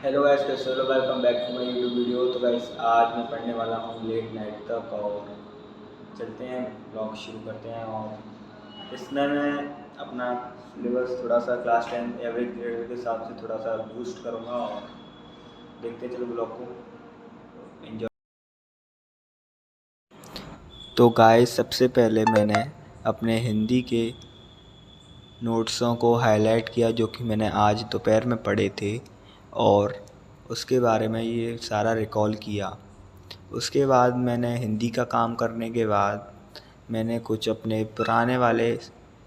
Hello guys, कैसे हो? Welcome back to my YouTube video. तो गाइस आज मैं पढ़ने वाला हूँ लेट नाइट तक, और चलते हैं ब्लॉग शुरू करते हैं। और इसमें मैं अपना सिलेबस थोड़ा सा क्लास 10 एवरेज ग्रेड के हिसाब से थोड़ा सा बूस्ट करूँगा, और देखते चलो ब्लॉग को एंजॉय। तो गाइस सबसे पहले मैंने अपने हिंदी के नोट्सों को हाईलाइट किया जो कि मैंने आज दोपहर में पढ़े थे, और उसके बारे में ये सारा रिकॉल किया। उसके बाद मैंने हिंदी का काम करने के बाद मैंने कुछ अपने पुराने वाले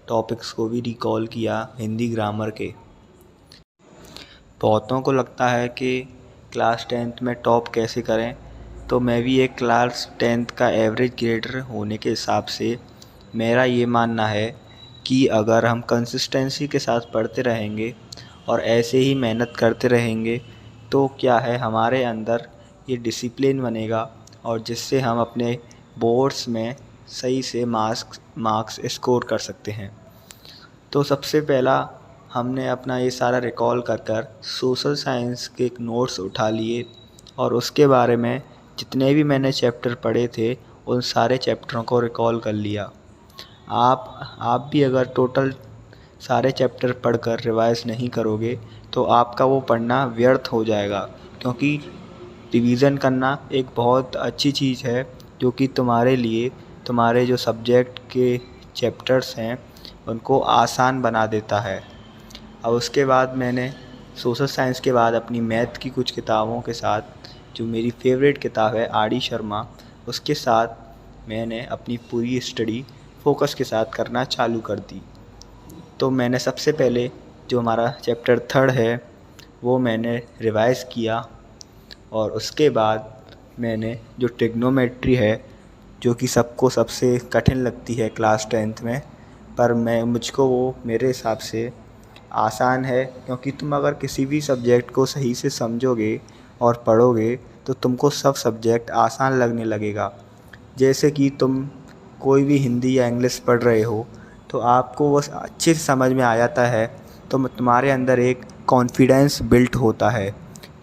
टॉपिक्स को भी रिकॉल किया हिंदी ग्रामर के। बहुतों को लगता है कि क्लास 10th में टॉप कैसे करें, तो मैं भी एक क्लास 10th का एवरेज ग्रेडर होने के हिसाब से मेरा ये मानना है कि अगर हम कंसिस्टेंसी के साथ पढ़ते रहेंगे और ऐसे ही मेहनत करते रहेंगे तो क्या है, हमारे अंदर ये डिसिप्लिन बनेगा, और जिससे हम अपने बोर्ड्स में सही से मार्क्स स्कोर कर सकते हैं। तो सबसे पहला हमने अपना ये सारा रिकॉल कर सोशल साइंस के नोट्स उठा लिए, और उसके बारे में जितने भी मैंने चैप्टर पढ़े थे उन सारे चैप्टरों को रिकॉल कर लिया। आप भी अगर टोटल सारे चैप्टर पढ़कर रिवाइज नहीं करोगे तो आपका वो पढ़ना व्यर्थ हो जाएगा, क्योंकि रिवीज़न करना एक बहुत अच्छी चीज़ है जो कि तुम्हारे लिए तुम्हारे जो सब्जेक्ट के चैप्टर्स हैं उनको आसान बना देता है। अब उसके बाद मैंने सोशल साइंस के बाद अपनी मैथ की कुछ किताबों के साथ, जो मेरी फेवरेट किताब है आर डी शर्मा, उसके साथ मैंने अपनी पूरी स्टडी फोकस के साथ करना चालू कर दी। तो मैंने सबसे पहले जो हमारा चैप्टर 3 है वो मैंने रिवाइज़ किया, और उसके बाद मैंने जो ट्रिग्नोमेट्री है जो कि सबको सबसे कठिन लगती है क्लास 10th में, पर मुझको वो मेरे हिसाब से आसान है, क्योंकि तुम अगर किसी भी सब्जेक्ट को सही से समझोगे और पढ़ोगे तो तुमको सब सब्जेक्ट आसान लगने लगेगा। जैसे कि तुम कोई भी हिंदी या इंग्लिश पढ़ रहे हो तो आपको वो अच्छे से समझ में आ जाता है, तो तुम्हारे अंदर एक कॉन्फिडेंस बिल्ट होता है।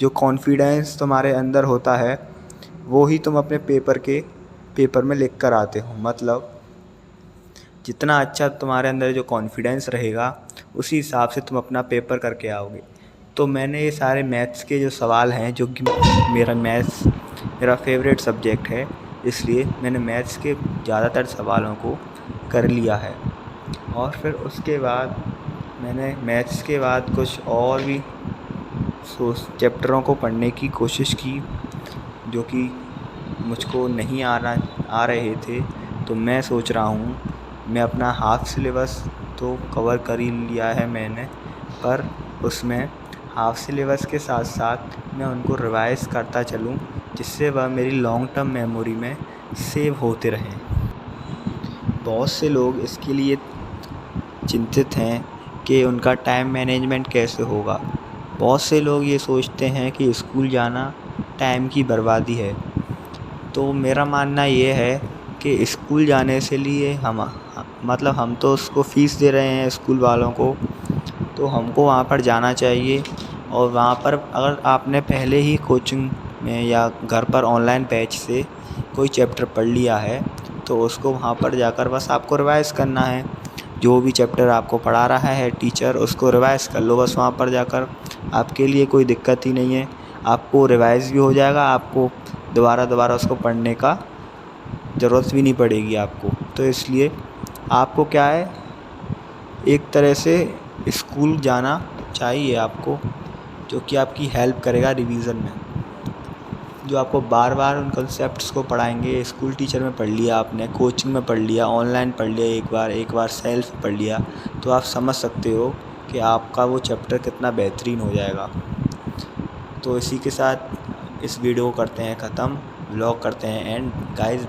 जो कॉन्फिडेंस तुम्हारे अंदर होता है वो ही तुम अपने पेपर में लिख कर आते हो। मतलब जितना अच्छा तुम्हारे अंदर जो कॉन्फिडेंस रहेगा उसी हिसाब से तुम अपना पेपर करके आओगे। तो मैंने ये सारे मैथ्स के जो सवाल हैं, जो कि मैथ्स मेरा फेवरेट सब्जेक्ट है, इसलिए मैंने मैथ्स के ज़्यादातर सवालों को कर लिया है। और फिर उसके बाद मैंने मैथ्स के बाद कुछ और भी चैप्टरों को पढ़ने की कोशिश की जो कि मुझको नहीं आ रहे थे। तो मैं सोच रहा हूँ मैं अपना हाफ़ सिलेबस तो कवर कर ही लिया है मैंने, पर उसमें हाफ़ सिलेबस के साथ साथ मैं उनको रिवाइज़ करता चलूँ, जिससे वह मेरी लॉन्ग टर्म मेमोरी में सेव होते रहें। बहुत से लोग इसके लिए चिंतित हैं कि उनका टाइम मैनेजमेंट कैसे होगा। बहुत से लोग ये सोचते हैं कि स्कूल जाना टाइम की बर्बादी है। तो मेरा मानना ये है कि स्कूल जाने से लिए हम तो उसको फ़ीस दे रहे हैं स्कूल वालों को, तो हमको वहाँ पर जाना चाहिए। और वहाँ पर अगर आपने पहले ही कोचिंग में या घर पर ऑनलाइन बैच से कोई चैप्टर पढ़ लिया है तो उसको वहाँ पर जाकर बस आपको रिवाइज़ करना है। जो भी चैप्टर आपको पढ़ा रहा है टीचर, उसको रिवाइज़ कर लो बस वहाँ पर जाकर। आपके लिए कोई दिक्कत ही नहीं है, आपको रिवाइज़ भी हो जाएगा, आपको दोबारा उसको पढ़ने का ज़रूरत भी नहीं पड़ेगी आपको। तो इसलिए आपको क्या है, एक तरह से स्कूल जाना चाहिए आपको, जो कि आपकी हेल्प करेगा रिवीज़न में। जो आपको बार बार उन कंसेप्ट्स को पढ़ाएंगे। स्कूल टीचर में पढ़ लिया आपने, कोचिंग में पढ़ लिया, ऑनलाइन पढ़ लिया, एक बार सेल्फ पढ़ लिया, तो आप समझ सकते हो कि आपका वो चैप्टर कितना बेहतरीन हो जाएगा। तो इसी के साथ इस वीडियो को करते हैं ख़त्म, व्लॉग करते हैं एंड गाइस।